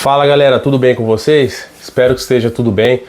Fala galera, tudo bem com vocês? Espero que esteja tudo bem.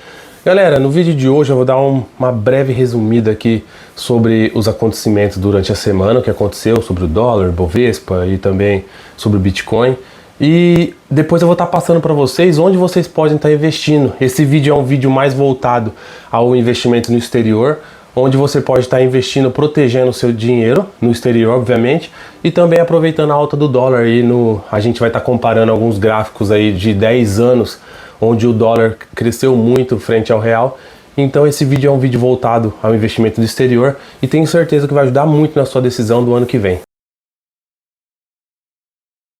Galera, no vídeo de hoje eu vou dar uma breve resumida aqui sobre os acontecimentos durante a semana, o que aconteceu sobre o dólar, Bovespa e também sobre o Bitcoin. E depois eu vou estar passando para vocês onde vocês podem estar investindo. Esse vídeo é um vídeo mais voltado ao investimento no exterior, onde você pode estar investindo, protegendo o seu dinheiro no exterior, obviamente, e também aproveitando a alta do dólar. Aí a gente vai estar comparando alguns gráficos aí de 10 anos, onde o dólar cresceu muito frente ao real. Então esse vídeo é um vídeo voltado ao investimento no exterior e tenho certeza que vai ajudar muito na sua decisão do ano que vem.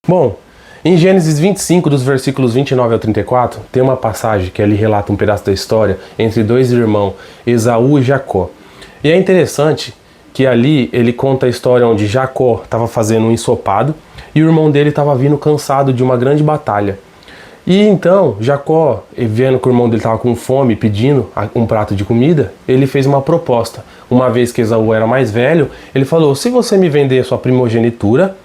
Bom, em Gênesis 25, dos versículos 29 ao 34, tem uma passagem que ali relata um pedaço da história entre dois irmãos, Esaú e Jacó. E é interessante que ali ele conta a história onde Jacó estava fazendo um ensopado e o irmão dele estava vindo cansado de uma grande batalha. E então Jacó, vendo que o irmão dele estava com fome, pedindo um prato de comida, ele fez uma proposta. Uma vez que Esaú era mais velho, ele falou: se você me vender a sua primogenitura,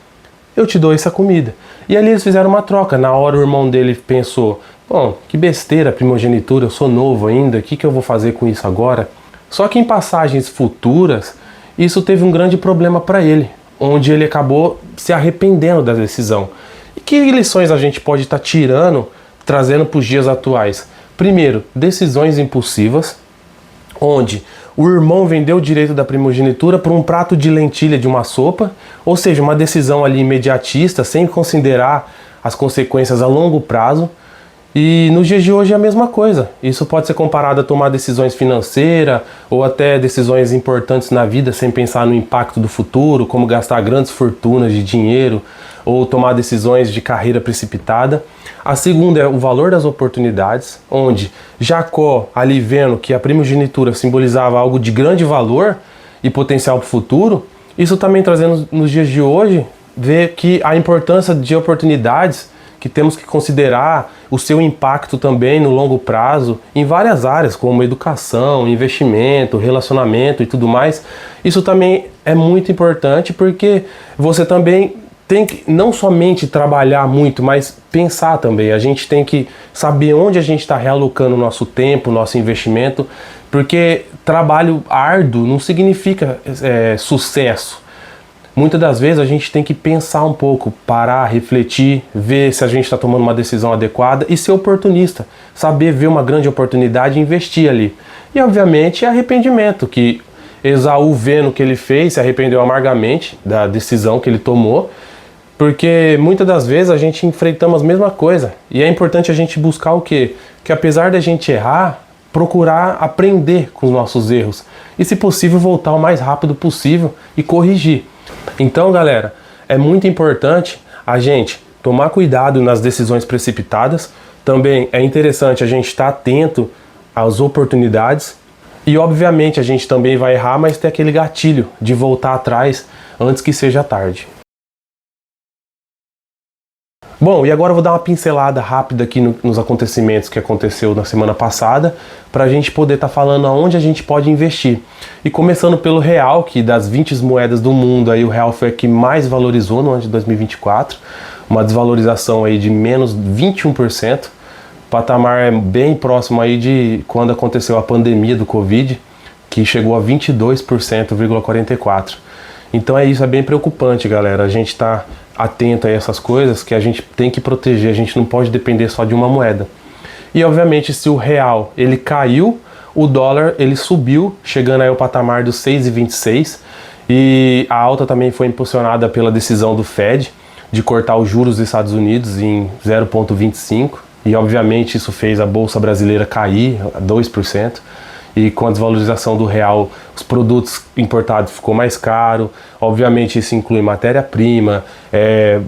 eu te dou essa comida. E ali eles fizeram uma troca. Na hora o irmão dele pensou: bom, que besteira primogenitura, eu sou novo ainda, o que eu vou fazer com isso agora? Só que em passagens futuras, isso teve um grande problema para ele, onde ele acabou se arrependendo da decisão. E que lições a gente pode estar tirando, trazendo para os dias atuais? Primeiro, decisões impulsivas, onde o irmão vendeu o direito da primogenitura por um prato de lentilha de uma sopa, ou seja, uma decisão ali imediatista, sem considerar as consequências a longo prazo. E nos dias de hoje é a mesma coisa. Isso pode ser comparado a tomar decisões financeiras ou até decisões importantes na vida sem pensar no impacto do futuro, como gastar grandes fortunas de dinheiro ou tomar decisões de carreira precipitada. A segunda é o valor das oportunidades, onde Jacó, ali vendo que a primogenitura simbolizava algo de grande valor e potencial para o futuro, isso também trazendo nos dias de hoje, ver que a importância de oportunidades, que temos que considerar o seu impacto também no longo prazo em várias áreas, como educação, investimento, relacionamento e tudo mais. Isso também é muito importante porque você também tem que não somente trabalhar muito, mas pensar também. A gente tem que saber onde a gente está realocando o nosso tempo, nosso investimento, porque trabalho árduo não significa sucesso. Muitas das vezes a gente tem que pensar um pouco, parar, refletir, ver se a gente está tomando uma decisão adequada e ser oportunista, saber ver uma grande oportunidade e investir ali. E obviamente arrependimento, que Esaú, vendo o que ele fez, se arrependeu amargamente da decisão que ele tomou, porque muitas das vezes a gente enfrentamos a mesma coisa e é importante a gente buscar o quê? Que apesar da gente errar, procurar aprender com os nossos erros e, se possível, voltar o mais rápido possível e corrigir. Então, galera, é muito importante a gente tomar cuidado nas decisões precipitadas. Também é interessante a gente estar atento às oportunidades. E, obviamente, a gente também vai errar, mas ter aquele gatilho de voltar atrás antes que seja tarde. Bom, e agora eu vou dar uma pincelada rápida aqui nos acontecimentos que aconteceu na semana passada, para a gente poder estar falando aonde a gente pode investir. E começando pelo real, que das 20 moedas do mundo, aí o real foi a que mais valorizou no ano de 2024, uma desvalorização aí de menos 21%, patamar bem próximo aí de quando aconteceu a pandemia do Covid, que chegou a 22,44%. Então isso, é bem preocupante, galera. A gente está atento a essas coisas que a gente tem que proteger, a gente não pode depender só de uma moeda. E obviamente se o real ele caiu, o dólar ele subiu, chegando aí ao patamar dos 6,26, e a alta também foi impulsionada pela decisão do Fed de cortar os juros dos Estados Unidos em 0,25, e obviamente isso fez a bolsa brasileira cair a 2%. E com a desvalorização do real, os produtos importados ficou mais caro. Obviamente isso inclui matéria-prima,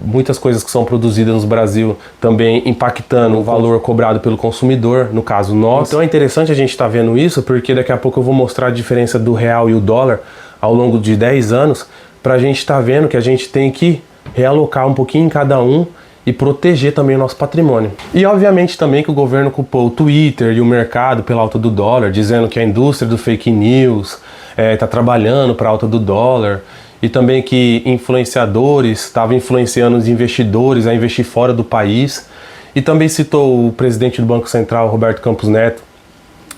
muitas coisas que são produzidas no Brasil também impactando o valor cobrado pelo consumidor, no caso nós. Então é interessante a gente estar vendo isso, porque daqui a pouco eu vou mostrar a diferença do real e o dólar ao longo de 10 anos, para a gente estar vendo que a gente tem que realocar um pouquinho em cada um e proteger também o nosso patrimônio. E obviamente também que o governo culpou o Twitter e o mercado pela alta do dólar, dizendo que a indústria do fake news está trabalhando para a alta do dólar, e também que influenciadores estavam influenciando os investidores a investir fora do país. e também citou o presidente do Banco Central, Roberto Campos Neto,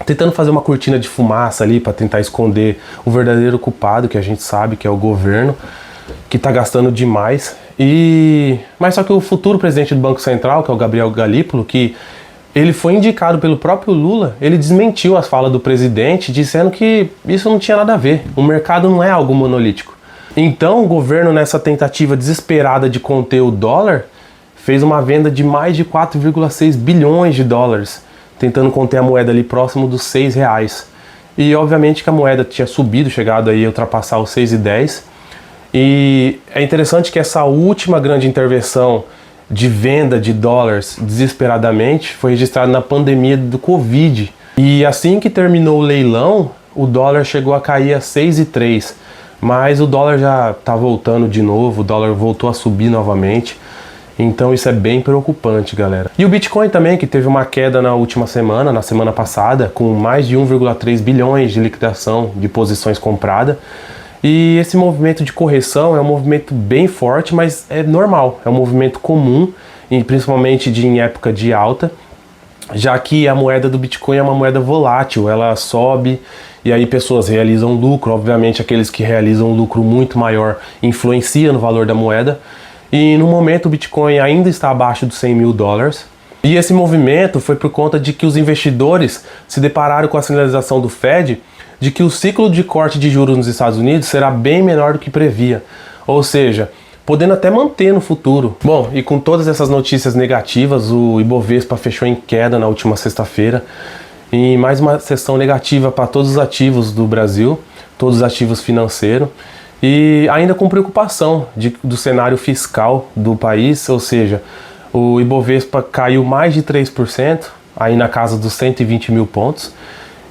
tentando fazer uma cortina de fumaça ali para tentar esconder o verdadeiro culpado, que a gente sabe que é o governo, que está gastando demais. Mas só que o futuro presidente do Banco Central, que é o Gabriel Galípolo, que ele foi indicado pelo próprio Lula, ele desmentiu as falas do presidente, dizendo que isso não tinha nada a ver, o mercado não é algo monolítico. Então o governo, nessa tentativa desesperada de conter o dólar, fez uma venda de mais de 4,6 bilhões de dólares, tentando conter a moeda ali próximo dos R$6. E obviamente que a moeda tinha subido, chegado aí a ultrapassar os 6,10. E é interessante que essa última grande intervenção de venda de dólares desesperadamente foi registrada na pandemia do Covid. E assim que terminou o leilão, o dólar chegou a cair a 6,03. Mas o dólar já está voltando de novo, o dólar voltou a subir novamente. Então isso é bem preocupante, galera. E o Bitcoin também, que teve uma queda na última semana, na semana passada, com mais de 1,3 bilhões de liquidação de posições compradas. E esse movimento de correção é um movimento bem forte, mas é normal, é um movimento comum, e principalmente em época de alta, já que a moeda do Bitcoin é uma moeda volátil, ela sobe e aí pessoas realizam lucro, obviamente aqueles que realizam um lucro muito maior influencia no valor da moeda, e no momento o Bitcoin ainda está abaixo dos 100 mil dólares. E esse movimento foi por conta de que os investidores se depararam com a sinalização do Fed de que o ciclo de corte de juros nos Estados Unidos será bem menor do que previa, ou seja, podendo até manter no futuro. Bom, e com todas essas notícias negativas, o Ibovespa fechou em queda na última sexta-feira, e mais uma sessão negativa para todos os ativos do Brasil, todos os ativos financeiros, e ainda com preocupação do cenário fiscal do país, ou seja, o Ibovespa caiu mais de 3%, aí na casa dos 120 mil pontos,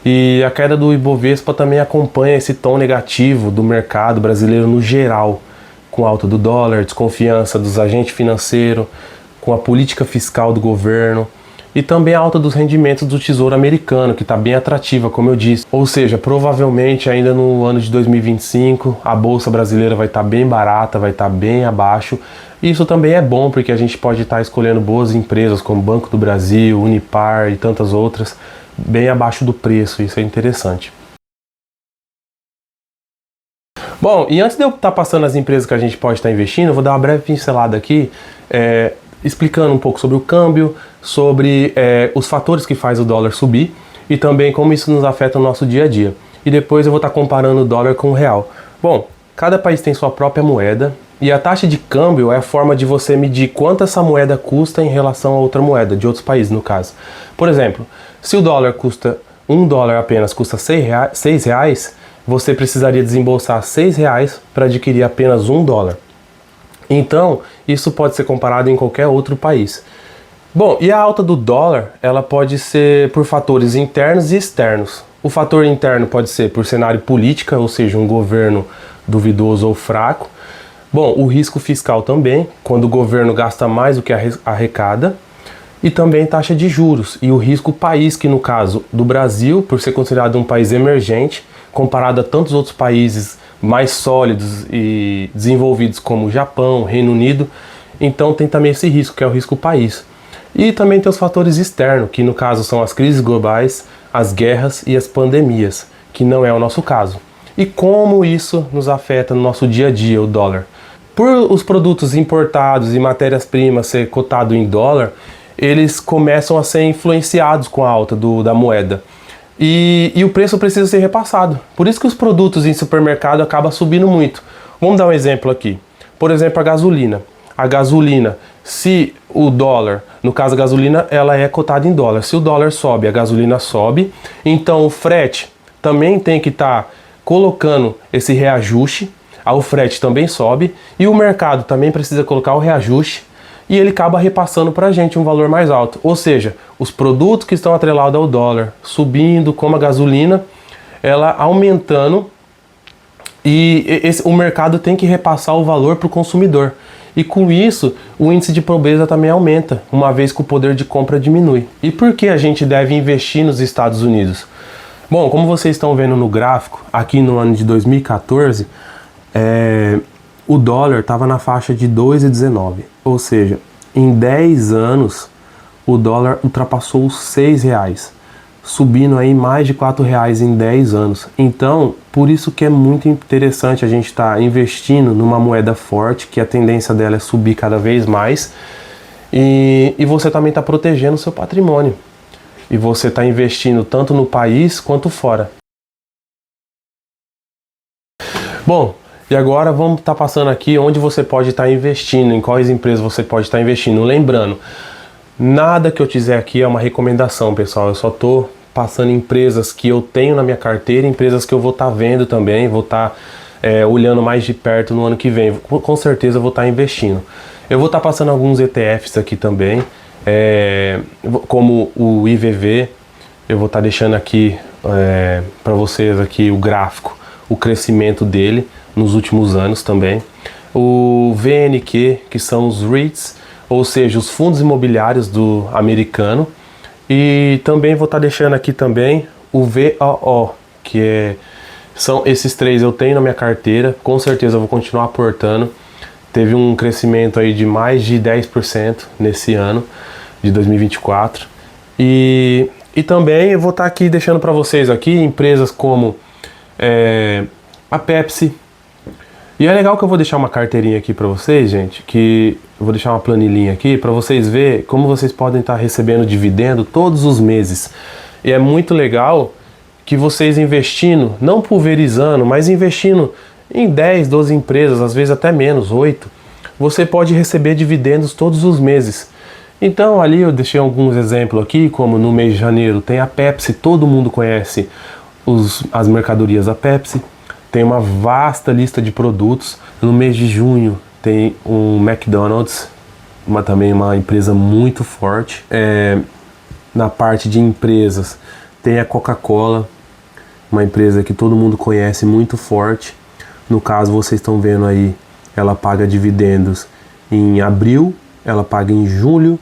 e a queda do Ibovespa também acompanha esse tom negativo do mercado brasileiro no geral, com a alta do dólar, desconfiança dos agentes financeiros, com a política fiscal do governo e também a alta dos rendimentos do Tesouro Americano, que está bem atrativa, como eu disse. Ou seja, provavelmente ainda no ano de 2025 a Bolsa Brasileira vai estar bem barata, vai estar bem abaixo. Isso também é bom porque a gente pode estar escolhendo boas empresas como Banco do Brasil, Unipar e tantas outras, bem abaixo do preço, isso é interessante. Bom, e antes de eu estar passando as empresas que a gente pode estar investindo, eu vou dar uma breve pincelada aqui, explicando um pouco sobre o câmbio, sobre os fatores que faz o dólar subir e também como isso nos afeta no nosso dia a dia. E depois eu vou estar comparando o dólar com o real. Bom, cada país tem sua própria moeda e a taxa de câmbio é a forma de você medir quanto essa moeda custa em relação a outra moeda, de outros países no caso. Por exemplo, se o dólar custa $1 apenas, custa R$6, você precisaria desembolsar R$6 para adquirir apenas $1. Então, isso pode ser comparado em qualquer outro país. Bom, e a alta do dólar, ela pode ser por fatores internos e externos. O fator interno pode ser por cenário político, ou seja, um governo duvidoso ou fraco. Bom, o risco fiscal também, quando o governo gasta mais do que arrecada. E também taxa de juros e o risco país, que no caso do Brasil, por ser considerado um país emergente, comparado a tantos outros países mais sólidos e desenvolvidos como o Japão, Reino Unido, então tem também esse risco, que é o risco país. E também tem os fatores externos, que no caso são as crises globais, as guerras e as pandemias, que não é o nosso caso. E como isso nos afeta no nosso dia a dia, o dólar? Por os produtos importados e matérias-primas ser cotado em dólar, eles começam a ser influenciados com a alta da moeda. E o preço precisa ser repassado. Por isso que os produtos em supermercado acabam subindo muito. Vamos dar um exemplo aqui. Por exemplo, a gasolina. A gasolina, se o dólar, no caso a gasolina, ela é cotada em dólar. Se o dólar sobe, a gasolina sobe. Então o frete também tem que estar colocando esse reajuste. O frete também sobe. E o mercado também precisa colocar o reajuste. E ele acaba repassando para a gente um valor mais alto. Ou seja, os produtos que estão atrelados ao dólar subindo, como a gasolina, ela aumentando, e o mercado tem que repassar o valor para o consumidor. E com isso, o índice de pobreza também aumenta, uma vez que o poder de compra diminui. E por que a gente deve investir nos Estados Unidos? Bom, como vocês estão vendo no gráfico, aqui no ano de 2014, o dólar estava na faixa de 2,19, ou seja, em 10 anos o dólar ultrapassou os R$ 6, subindo aí mais de R$ 4 em 10 anos. Então, por isso que é muito interessante a gente estar investindo numa moeda forte, que a tendência dela é subir cada vez mais, e você também está protegendo o seu patrimônio. E você está investindo tanto no país quanto fora. Bom, e agora vamos estar passando aqui onde você pode estar investindo, em quais empresas você pode estar investindo. Lembrando, nada que eu dizer aqui é uma recomendação, pessoal. Eu só estou passando empresas que eu tenho na minha carteira, empresas que eu vou estar vendo também, vou estar olhando mais de perto no ano que vem. Com certeza eu vou estar investindo. Eu vou estar passando alguns ETFs aqui também, como o IVV. Eu vou estar deixando aqui para vocês aqui o gráfico, o crescimento dele nos últimos anos também. O VNQ, que são os REITs, ou seja, os fundos imobiliários do americano. E também vou estar deixando aqui também o VOO, que são esses três eu tenho na minha carteira, com certeza eu vou continuar aportando. Teve um crescimento aí de mais de 10% nesse ano de 2024. E também eu vou estar aqui deixando para vocês aqui empresas como a Pepsi. E é legal que eu vou deixar uma carteirinha aqui para vocês, gente, que eu vou deixar uma planilhinha aqui para vocês verem como vocês podem estar recebendo dividendo todos os meses. E é muito legal que vocês investindo, não pulverizando, mas investindo em 10, 12 empresas, às vezes até menos, 8, você pode receber dividendos todos os meses. Então ali eu deixei alguns exemplos aqui, como no mês de janeiro tem a Pepsi, todo mundo conhece as mercadorias da Pepsi. Tem uma vasta lista de produtos. No mês de junho tem um McDonald's, também uma empresa muito forte. Na parte de empresas tem a Coca-Cola, uma empresa que todo mundo conhece, muito forte. No caso, vocês estão vendo aí, ela paga dividendos em abril, ela paga em julho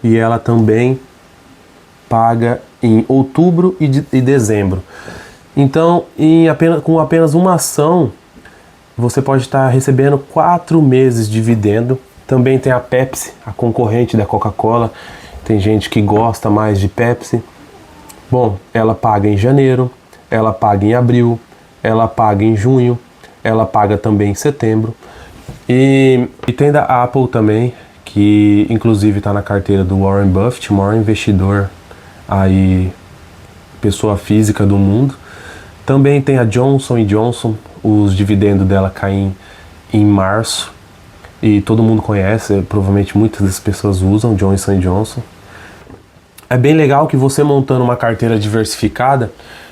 e ela também paga em outubro e dezembro. Então, com apenas uma ação, você pode estar recebendo 4 meses de dividendo. Também tem a Pepsi, a concorrente da Coca-Cola. Tem gente que gosta mais de Pepsi. Bom, ela paga em janeiro, ela paga em abril, ela paga em junho, ela paga também em setembro. E tem da Apple também, que inclusive está na carteira do Warren Buffett, o maior investidor aí, pessoa física do mundo. Também tem a Johnson & Johnson, os dividendos dela caem em março e todo mundo conhece, provavelmente muitas das pessoas usam Johnson & Johnson. É bem legal que você montando uma carteira diversificada,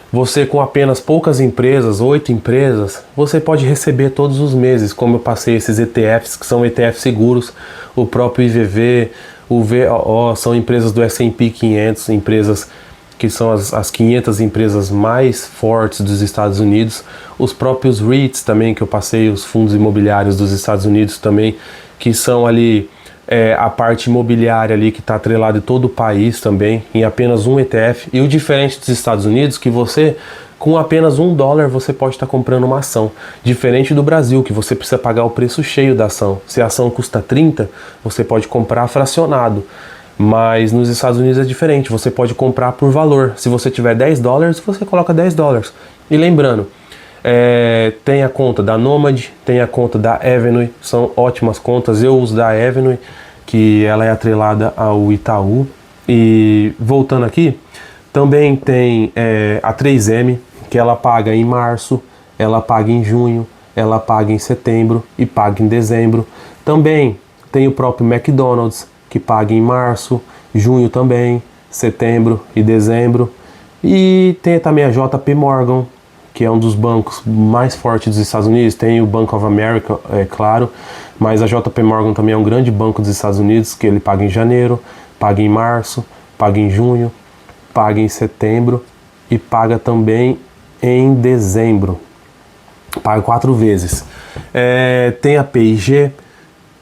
você com apenas poucas empresas, 8 empresas, você pode receber todos os meses, como eu passei esses ETFs, que são ETFs seguros, o próprio IVV, o VOO, são empresas do S&P 500, empresas que são as 500 empresas mais fortes dos Estados Unidos, os próprios REITs também, que eu passei, os fundos imobiliários dos Estados Unidos também, que são ali a parte imobiliária ali que está atrelada em todo o país também, em apenas um ETF. E o diferente dos Estados Unidos, que você, com apenas $1, você pode estar comprando uma ação. Diferente do Brasil, que você precisa pagar o preço cheio da ação. Se a ação custa 30, você pode comprar fracionado. Mas nos Estados Unidos é diferente, você pode comprar por valor. Se você tiver $10, você coloca $10. E lembrando, tem a conta da Nomad, tem a conta da Avenue, são ótimas contas. Eu uso da Avenue, que ela é atrelada ao Itaú. E voltando aqui, também tem a 3M, que ela paga em março, ela paga em junho, ela paga em setembro e paga em dezembro. Também tem o próprio McDonald's, que paga em março, junho também, setembro e dezembro. E tem também a JP Morgan, que é um dos bancos mais fortes dos Estados Unidos. Tem o Bank of America, é claro, mas a JP Morgan também é um grande banco dos Estados Unidos, que ele paga em janeiro, paga em março, paga em junho, paga em setembro e paga também em dezembro. Paga 4 vezes. Tem a P&G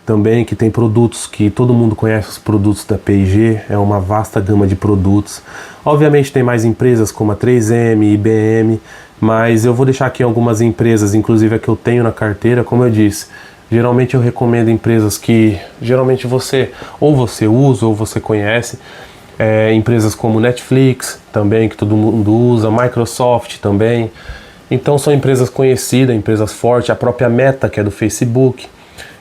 também, que tem produtos que todo mundo conhece, os produtos da P&G, é uma vasta gama de produtos. Obviamente tem mais empresas como a 3M, IBM, mas eu vou deixar aqui algumas empresas, inclusive a que eu tenho na carteira, como eu disse, Geralmente eu recomendo empresas que geralmente você usa ou você conhece, empresas como Netflix também, que todo mundo usa, Microsoft também. Então são empresas conhecidas, empresas fortes, a própria Meta, que é do Facebook.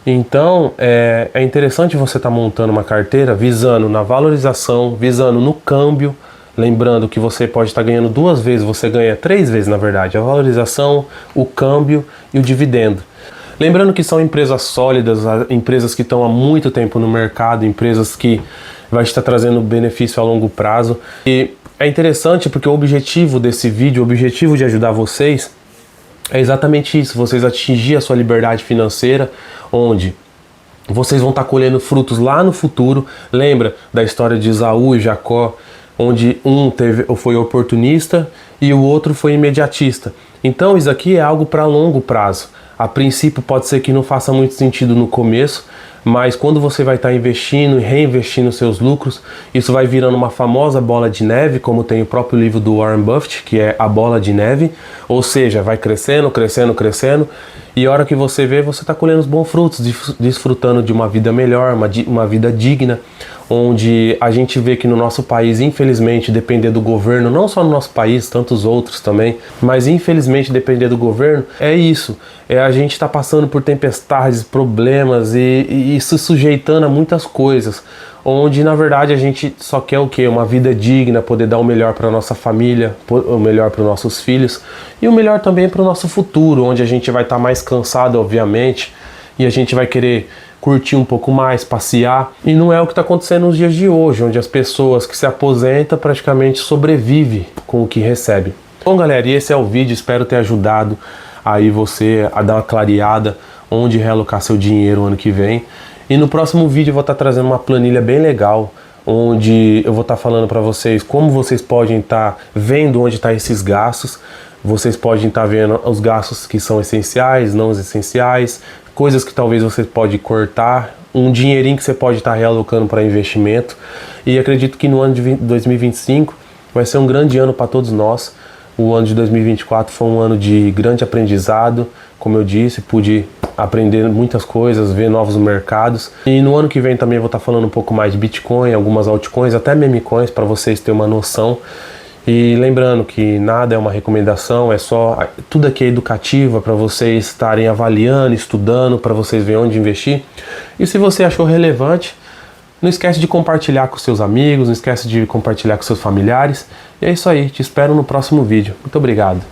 Então é interessante você estar montando uma carteira visando na valorização, visando no câmbio. Lembrando que você pode estar ganhando 2 vezes, você ganha 3 vezes na verdade, a valorização, o câmbio e o dividendo. Lembrando que são empresas sólidas, empresas que estão há muito tempo no mercado, empresas que vai estar trazendo benefício a longo prazo. E é interessante porque o objetivo desse vídeo, o objetivo de ajudar vocês é exatamente isso, vocês atingir a sua liberdade financeira, onde vocês vão estar colhendo frutos lá no futuro. Lembra da história de Esaú e Jacó, onde um foi oportunista e o outro foi imediatista. Então isso aqui é algo para longo prazo. A princípio pode ser que não faça muito sentido no começo, mas quando você vai estar investindo e reinvestindo seus lucros, isso vai virando uma famosa bola de neve, como tem o próprio livro do Warren Buffett, que é a bola de neve, ou seja, vai crescendo, crescendo, crescendo, e a hora que você vê, você está colhendo os bons frutos, desfrutando de uma vida melhor, uma vida digna, onde a gente vê que no nosso país, infelizmente, depender do governo, não só no nosso país, tantos outros também, mas infelizmente depender do governo, é isso, a gente está passando por tempestades, problemas e se sujeitando a muitas coisas, onde na verdade a gente só quer o quê? Uma vida digna, poder dar o melhor para a nossa família, o melhor para os nossos filhos e o melhor também para o nosso futuro, onde a gente vai estar mais cansado, obviamente, e a gente vai querer curtir um pouco mais, passear, e não é o que está acontecendo nos dias de hoje, onde as pessoas que se aposentam praticamente sobrevivem com o que recebem. Bom galera, e esse é o vídeo, espero ter ajudado aí você a dar uma clareada onde realocar seu dinheiro ano que vem. E no próximo vídeo eu vou estar trazendo uma planilha bem legal, onde eu vou estar falando para vocês como vocês podem estar vendo onde estão esses gastos. Vocês podem estar vendo os gastos que são essenciais, não os essenciais, coisas que talvez você pode cortar, um dinheirinho que você pode estar realocando para investimento. E acredito que no ano de 2025 vai ser um grande ano para todos nós. O ano de 2024 foi um ano de grande aprendizado, como eu disse, pude aprender muitas coisas, ver novos mercados. E no ano que vem também vou estar falando um pouco mais de Bitcoin, algumas altcoins, até meme coins, para vocês terem uma noção. E lembrando que nada é uma recomendação, é só tudo aqui é educativo, para vocês estarem avaliando, estudando, para vocês verem onde investir. E se você achou relevante, não esquece de compartilhar com seus amigos, não esquece de compartilhar com seus familiares. E é isso aí, te espero no próximo vídeo. Muito obrigado.